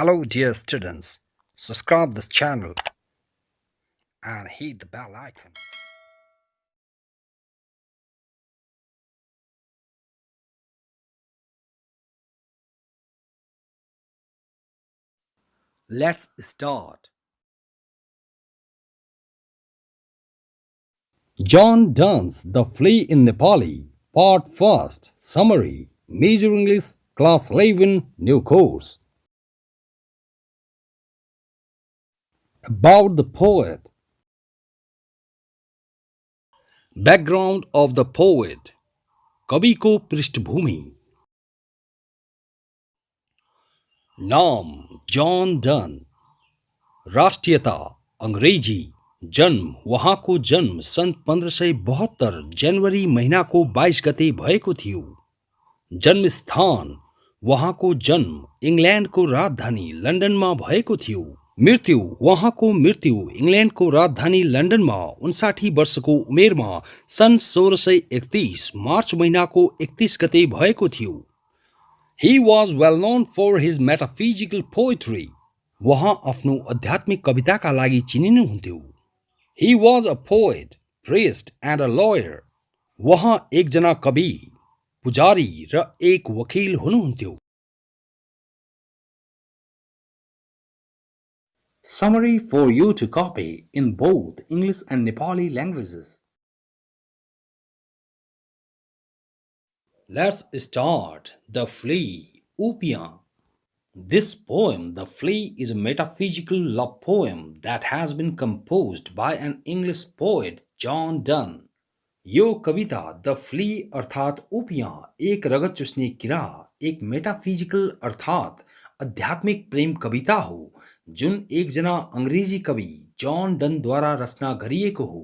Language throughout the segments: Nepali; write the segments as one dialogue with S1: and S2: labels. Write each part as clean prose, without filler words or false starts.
S1: Hello, dear students. Subscribe this channel and hit the bell icon. Let's start. John Donne's The Flea in Nepali, Part First, Summary, Major English, Class 11, New Course. About the poet. Background of the poet. कवि को पृष्ठभूमि. नाम जॉन डन. राष्ट्रियता अंग्रेजी. जन्म उहाँको जन्म सन् 1572 जनवरी महिनाको 22 गते भएको थियो. जन्मस्थान उहाँको जन्म इङ्ल्यान्डको राजधानी लन्डनमा भएको थियो. मृत्यु उहाँको मृत्यु इङ्ल्यान्डको राजधानी लन्डनमा 59 वर्षको उमेरमा सन् 1631 मार्च महिनाको 31 गते भएको थियो. He was well known for his metaphysical poetry. उहाँ आफ्नो आध्यात्मिक कविताका लागि चिनिनुहुन्थ्यो. He was a poet, priest and a lawyer. उहाँ एकजना कवि, पुजारी र एक वकिल हुनुहुन्थ्यो. Summary for you to copy in both English and Nepali languages. Let's start. The Flea, Upia. This poem, The Flea, is a metaphysical love poem that has been composed by an English poet, John Donne. यो कविता द फ्ली अर्थात उपियाँ एक रगत चुस्ने किरा एक मेटाफिजिकल अर्थात आध्यात्मिक प्रेम कविता हो जुन एकजना अंग्रेजी कवि जॉन डन द्वारा रचना गरिएको हो.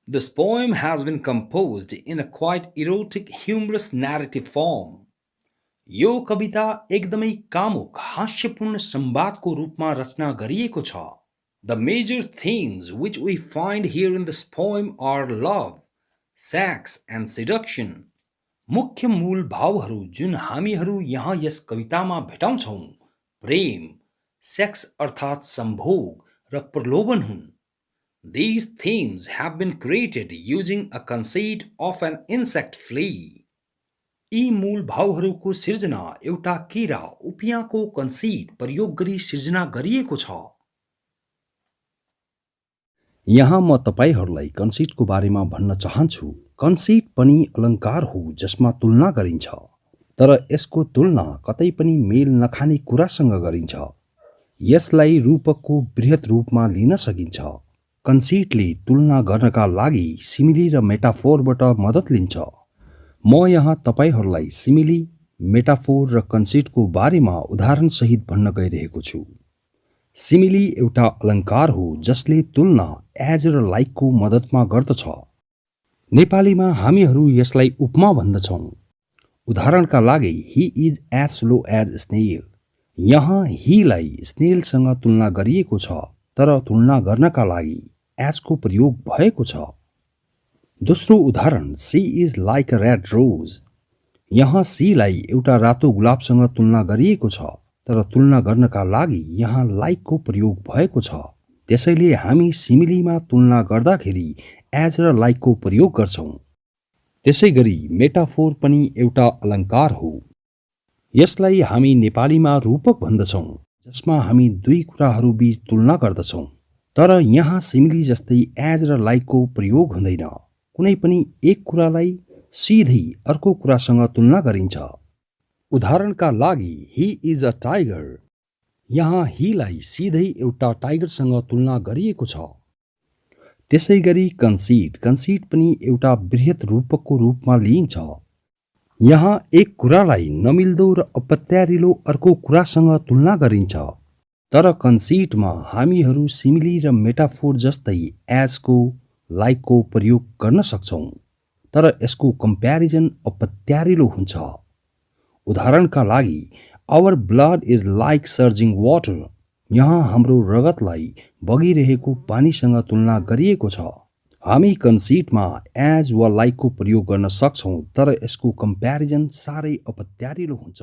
S1: This poem has been composed in a quite erotic humorous narrative form. यो कविता एकदमै कामुक हास्यपूर्ण संवादको रूपमा रचना गरिएको छ. The major themes which we find here in this poem are love, sex and seduction. मुख्य मूल भावहरू जुन हामीहरू यहाँ यस कवितामा भेटाउँछौँ प्रेम, सेक्स अर्थात सम्भोग र प्रलोभन हुन्. These themes have been created using a conceit of an insect flea. यी मूल भावहरूको सिर्जना एउटा किरा उपियाँको कन्सिट प्रयोग गरी सिर्जना गरिएको छ. यहाँ म तपाईहरूलाई कन्सिटको बारेमा भन्न चाहन्छु. कन्सिट पनि अलङ्कार हो जसमा तुलना गरिन्छ, तर यसको तुलना कतै पनि मेल नखाने कुरासँग गरिन्छ. यसलाई रूपकको बृहत रूपमा लिन सकिन्छ. कन्सिटले तुलना गर्नका लागि सिमिली र मेटाफोरबाट मद्दत लिन्छ. म यहाँ तपाईहरूलाई सिमिली, मेटाफोर र कन्सिटको बारेमा उदाहरणसहित भन्न गइरहेको छु. सिमिली एउटा अलङ्कार हो जसले तुलना एज र लाइकको मद्दतमा गर्दछ. नेपालीमा हामीहरू यसलाई उपमा भन्दछौँ. उदाहरणका लागि he is as slow as snail. यहाँ हीलाई स्नेलसँग तुलना गरिएको छ, तर तुलना गर्नका लागि एजको प्रयोग भएको छ. दोस्रो उदाहरण she is like a red rose. यहाँ सीलाई एउटा रातो गुलाबसँग तुलना गरिएको छ, तर तुलना गर्नका लागि यहाँ लाइकको प्रयोग भएको छ. त्यसैले हामी सिमिलीमा तुलना गर्दाखेरि एज र लाइकको प्रयोग गर्छौं. त्यसैगरी मेटाफोर पनि एउटा अलङ्कार हो. यसलाई हामी नेपालीमा रूपक भन्दछौं जसमा हामी दुई कुराहरू बीच तुलना गर्दछौं. तर यहाँ सिमिली जस्तै एज र लाइकको प्रयोग हुँदैन. कुनै पनि एक कुरालाई सिधै अर्को कुरासँग तुलना गरिन्छ. उदाहरणका लागि ही इज अ टाइगर. यहाँ हीलाई सिधै एउटा टाइगरसँग तुलना गरिएको छ. त्यसैगरी कन्सिट पनि एउटा बृहत रूपकको रूपमा लिइन्छ. यहाँ एक कुरालाई नमिल्दो र अपत्यारिलो अर्को कुरासँग तुलना गरिन्छ. तर कन्सिटमा हामीहरू सिमिली र मेटाफोर जस्तै एजको, लाइकको प्रयोग गर्न सक्छौं, तर यसको कम्प्यारिजन अपत्यारिलो हुन्छ. उदाहरणका लागि our blood is like surging water. यहाँ हाम्रो रगतलाई बगिरहेको पानीसँग तुलना गरिएको छ. हामी कन्सिटमा एज वा लाइकको प्रयोग गर्न सक्छौं, तर यसको कम्प्यारिजन साह्रै अपत्यारिलो हुन्छ.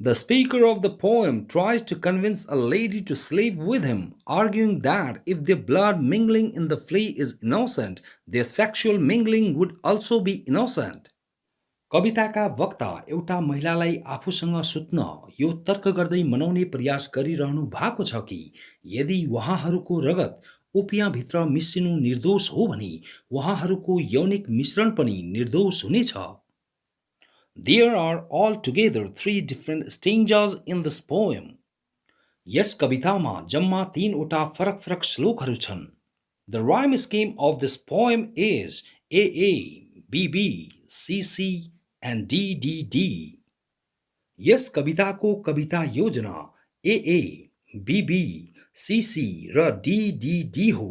S1: The speaker of the poem tries to convince a lady to sleep with him, arguing that if their blood mingling in the flea is innocent, their sexual mingling would also be innocent. कविताका वक्ता एउटा महिलालाई आफूसँग सुत्न यो तर्क गर्दै मनाउने प्रयास गरिरहनु भएको छ कि यदि उहाँहरूको रगत उपियाँभित्र मिसिनु निर्दोष हो भने उहाँहरूको यौनिक मिश्रण पनि निर्दोष हुनेछ। There are altogether three different stanzas in this poem. यस कवितामा जम्मा तीनवटा फरक फरक श्लोकहरू छन्। The rhyme scheme of this poem is AA, BB, CC and DDD. यस कविताको कविता योजना AA, BB, CC र DDD हो।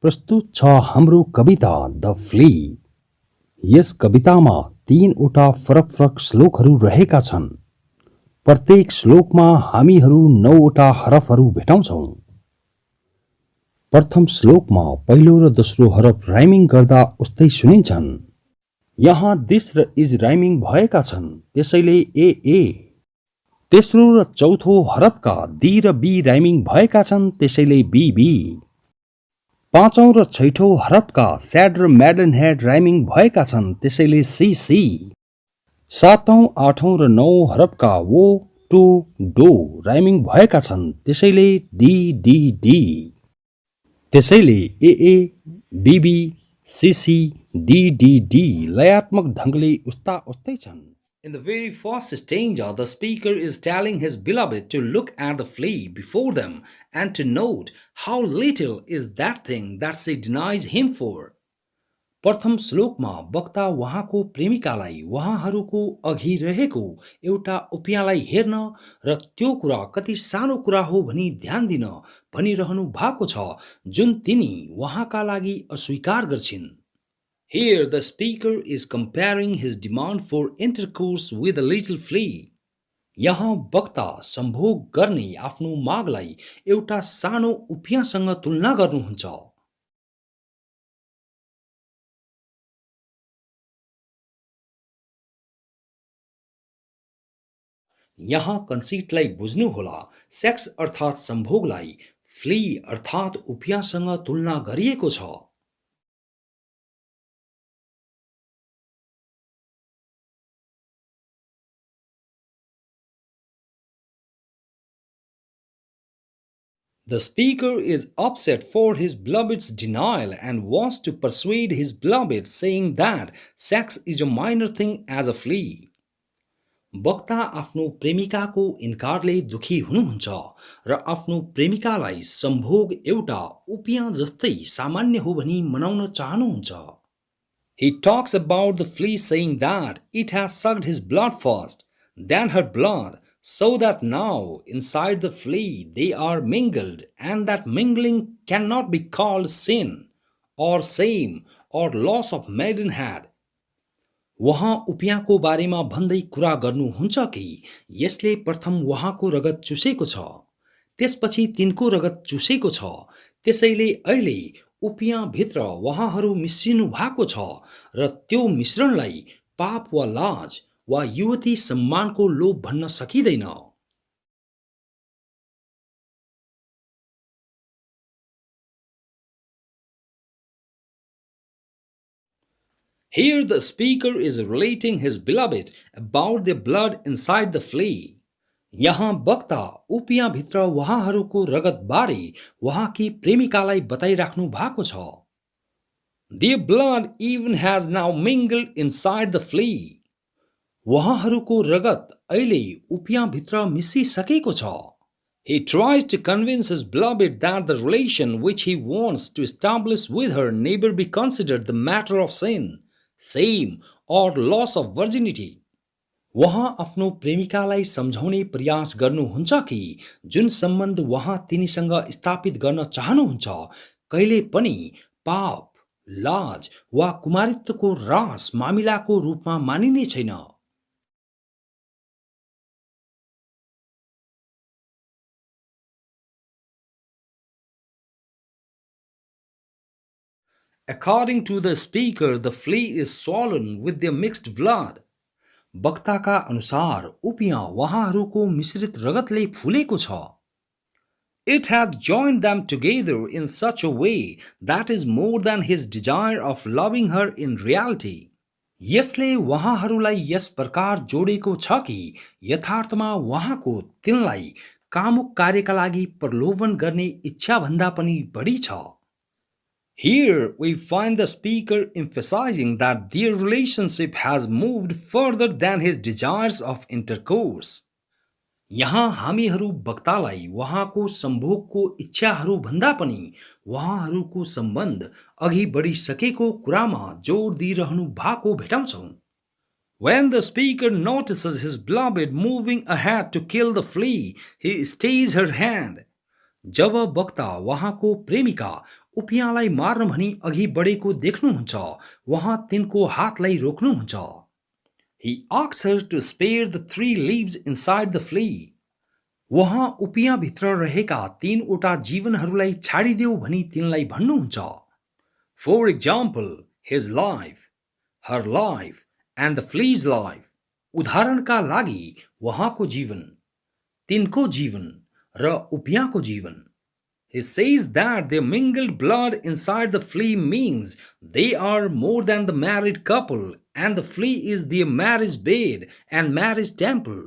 S1: प्रस्तुत छ हाम्रो कविता द फ्ली। यस कवितामा तीनवटा फरक फरक श्लोकहरू रहेका छन्। प्रत्येक श्लोकमा हामीहरू 9वटा हरफहरू भेटाउँछौं। प्रथम श्लोकमा पहिलो र दोस्रो हरफ राइमिङ गर्दा उस्तै सुनिन्छन्। यहाँ दिस र इज राइमिङ भएका छन्, त्यसैले ए। तेस्रो र चौथो हरफका दी र बी राइमिङ भएका छन्, त्यसैले बी। पाँचौं र छैठौं हरफका स्याड र म्याडन हेड राइमिङ भएका छन्, त्यसैले सी। सातौं, आठौं र नौं हरफका वो, टु, डो राइमिङ भएका छन्, त्यसैले डी। त्यसैले ए, बीबी, सीसी, डी लयात्मक ढङ्गले उस्तै छन्। In the very first stanza, the speaker is telling his beloved to look at the flea before them and to note how little is that thing that she denies him for. प्रथम श्लोकमा वक्ता उहाँको प्रेमिकालाई उहाँहरूको अघि रहेको एउटा उपियाँलाई हेर्न र त्यो कुरा कति सानो कुरा हो भनी ध्यान दिन भनिरहनु भएको छ जुन तिनी उहाँका लागि अस्वीकार गर्छिन्। Here the speaker is comparing his demand for intercourse with a little flea. यहाँ वक्ता सम्भोग गर्ने आफ्नो मागलाई एउटा सानो उपियाँसँग तुलना गर्नुहुन्छ। यहाँ कन्सिटलाई बुझ्नुहोला। सेक्स अर्थात् सम्भोगलाई फ्ली अर्थात् उपियाँसँग तुलना गरिएको छ। The speaker is upset for his beloved's denial and wants to persuade his beloved, saying that sex is a minor thing as a flea. वक्ता आफ्नो प्रेमिकाको इन्कारले दुखी हुनुहुन्छ र आफ्नो प्रेमिकालाई सम्भोग एउटा उपियाँ जस्तै सामान्य हो भनी मनाउन चाहनुहुन्छ। He talks about the flea, saying that it has sucked his blood first, then her blood, so that now inside the flea they are mingled, and that mingling cannot be called sin, or shame, or loss of maidenhead. वहाँ उपियाँको बारेमा भन्दै कुरा गर्नुहुन्छ कि यसले प्रथम वहाँको रगत चुसेको छ, त्यसपछि तिनको रगत चुसेको छ, त्यसैले अहिले उपियाँभित्र वहाँहरू मिसिनु भएको छ र त्यो मिश्रणलाई पाप वा लाज वा युवती सम्मानको लोभ भन्न सकिँदैन। Here the speaker is relating his beloved about their blood inside the flea. यहाँ वक्ता उपियाँभित्र वहाँहरूको रगत बारे वहाँकी प्रेमिकालाई बताइराख्नु भएको छ। Their blood even has now mingled inside the flea. वहाँहरूको रगत अहिले उपियाँभित्र मिसिसकेको छ। He tries to convince his beloved that the relation which he wants to establish with her never be considered the matter of sin, shame or loss of virginity. वहाँ आफ्नो प्रेमिकालाई सम्झाउने प्रयास गर्नुहुन्छ कि जुन सम्बन्ध वहाँ तिनीसँग स्थापित गर्न चाहनुहुन्छ कहिले पनि पाप, लाज वा कुमारित्वको रास मामिलाको रूपमा मानिने छैन। According to the speaker, the flea is swollen with their mixed blood. वक्ताका अनुसार उपियाँ वहाँहरूको मिश्रित रगतले फुलेको छ. It had joined them together in such a way that is more than his desire of loving her in reality. यसले वहाँहरूलाई यस प्रकार जोडेको छ कि यथार्थमा वहाँको तिनलाई कामुक कार्यका लागि प्रलोभन गर्ने इच्छाभन्दा पनि बढी छ. Here we find the speaker emphasizing that their relationship has moved further than his desires of intercourse. यहाँ हामीहरू वक्तालाई वहाँको सम्भोगको इच्छाहरू भन्दा पनि वहाँहरूको सम्बन्ध अघि बढिसकेको कुरामा जोड दिइरहनु भएको भेटाउँछौं. When the speaker notices his beloved moving ahead to kill the flea, he stays her hand. जब वक्ता वहाँको प्रेमिका उपियाँलाई मार्न भनी अघि बढेको देख्नुहुन्छ, वहाँ तिनको हातलाई रोक्नुहुन्छ. He asks her to spare the 3 leaves inside the flea. वहाँ उपियाँ भित्र रहेका 3वटा जीवनहरूलाई छाडिदेऊ भनी तिनलाई भन्नुहुन्छ. For example, his life, her life and the flea's life. उदाहरणका लागि वहाँको जीवन, तिनको जीवन र उपियाँको जीवन. He says that their mingled blood inside the flea means they are more than the married couple and the flea is their marriage bed and marriage temple.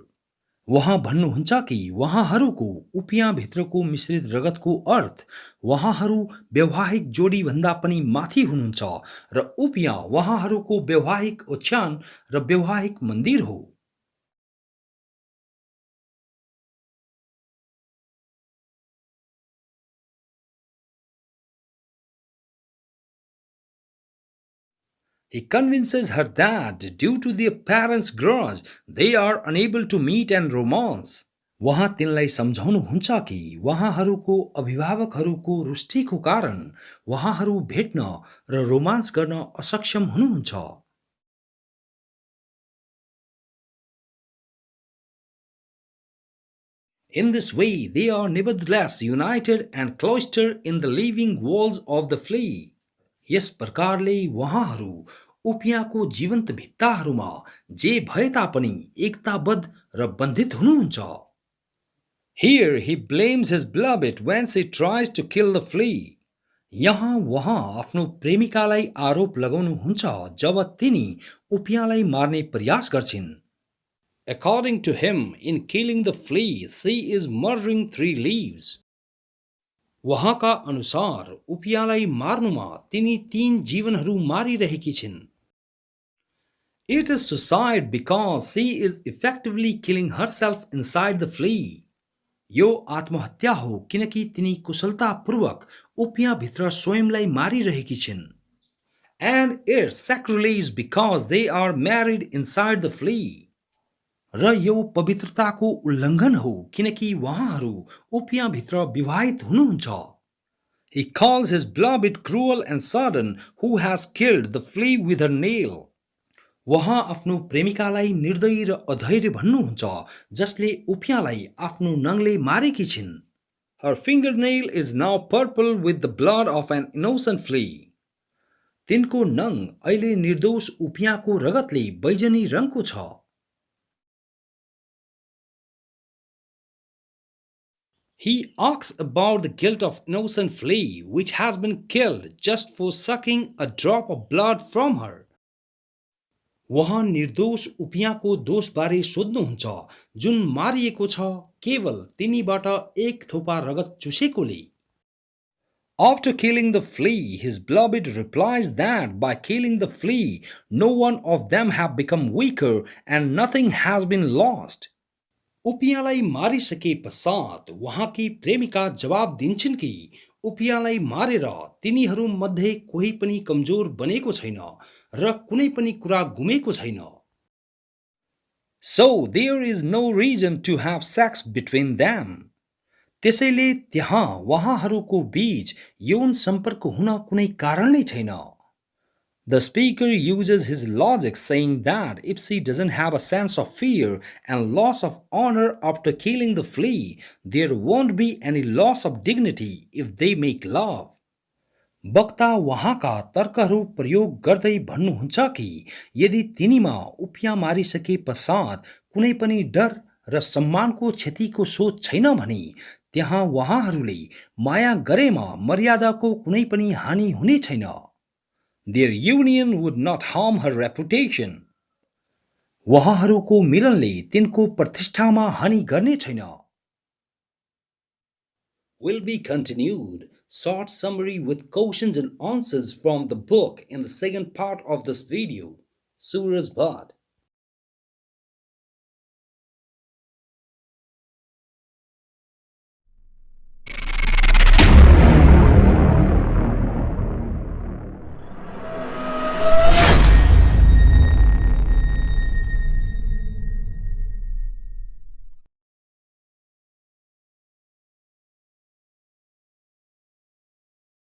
S1: वहाँ भन्नुहुन्छ कि वहाँहरूको उपियाँ भित्रको मिश्रित रगतको अर्थ वहाँहरू वैवाहिक जोडी भन्दा पनि माथि हुनुहुन्छ र उपियाँ वहाँहरूको वैवाहिक ओछ्यान र वैवाहिक मन्दिर हो. He convinces her that due to their parents' grudge, they are unable to meet and romance. वहाँ तिनलाई सम्झाउनुहुन्छ कि वहाँहरूको अभिभावकहरूको रुष्टिको कारण वहाँहरू भेट्न र रोमान्स गर्न असक्षम हुनुहुन्छ. In this way, they are nevertheless united and cloistered in the living walls of the flea. यस प्रकारले वहाँहरू उपियाँको जीवन्त भित्ताहरूमा जे भए तापनि एकताबद्ध र बन्धित हुनुहुन्छ. Here he blames his beloved when she tries to kill the flea. यहाँ वहाँ आफ्नो प्रेमिकालाई आरोप लगाउनुहुन्छ जब तिनी उपियाँलाई मार्ने प्रयास गर्छिन्. According to him, in killing the flea, she is murdering 3 leaves. वहाँका अनुसार उपियाँलाई मार्नुमा तिनी 3 जीवनहरू मारिरहेकी छिन्. It is suicide because she is effectively killing herself inside the flea. यो आत्महत्या हो किनकि तिनी कुशलतापूर्वक उपियाँ भित्र स्वयंलाई मारिरहेकी छिन्. And it's sacrilege because they are married inside the flea. र यो पवित्रताको उल्लङ्घन हो किनकि वहाँहरू उपियाँ भित्र विवाहित हुनुहुन्छ. He calls his beloved cruel and sudden who has killed the flea with her nail. वहाँ आफ्नो प्रेमिकालाई निर्दयी र अधैर्य भन्नुहुन्छ जसले उपियाँलाई आफ्नो नङले मारेकी छिन्. Her fingernail is now purple with the blood of an innocent flea. तिनको नङ अहिले निर्दोष उपियाँको रगतले बैजनी रङको छ. He asks about the guilt of innocent flea which has been killed just for sucking a drop of blood from her. वहाँ निर्दोष उपियाँको दोषबारे सोध्नुहुन्छ जुन मारिएको छ केवल तिनीबाट एक थोपा रगत चुसेकोले. After killing the flea, his beloved replies that by killing the flea, no one of them have become weaker and nothing has been lost. उपियाँलाई मारिसके पश्चात वहाँकी प्रेमिका जवाब दिन्छन् कि उपियाँलाई मारेर तिनीहरू मध्ये कोही पनि कमजोर बनेको छैन र कुनै पनि कुरा गुमेको छैन. So there is no reason to have sex between them. त्यसैले त्यहाँ वहाँहरूको बीच यौन सम्पर्क हुन कुनै कारण नै छैन. The speaker uses his logic saying that if she doesn't have a sense of fear and loss of honor after killing the flea, there won't be any loss of dignity if they make love. वक्ता वहाँका तर्कहरू प्रयोग गर्दै भन्नुहुन्छ कि यदि तिनीमा उपियाँ मारिसके पश्चात कुनै पनि डर र सम्मानको क्षतिको सोच छैन भने त्यहाँ वहाँहरूले माया गरेमा मर्यादाको कुनै पनि हानि हुने छैन. Their union would not harm her reputation. वहाँहरूको मिलनले तिनको प्रतिष्ठामा हानि गर्ने छैन. Will be continued. Short summary with questions and answers from the book in the second part of this video. Suraj Bhatt.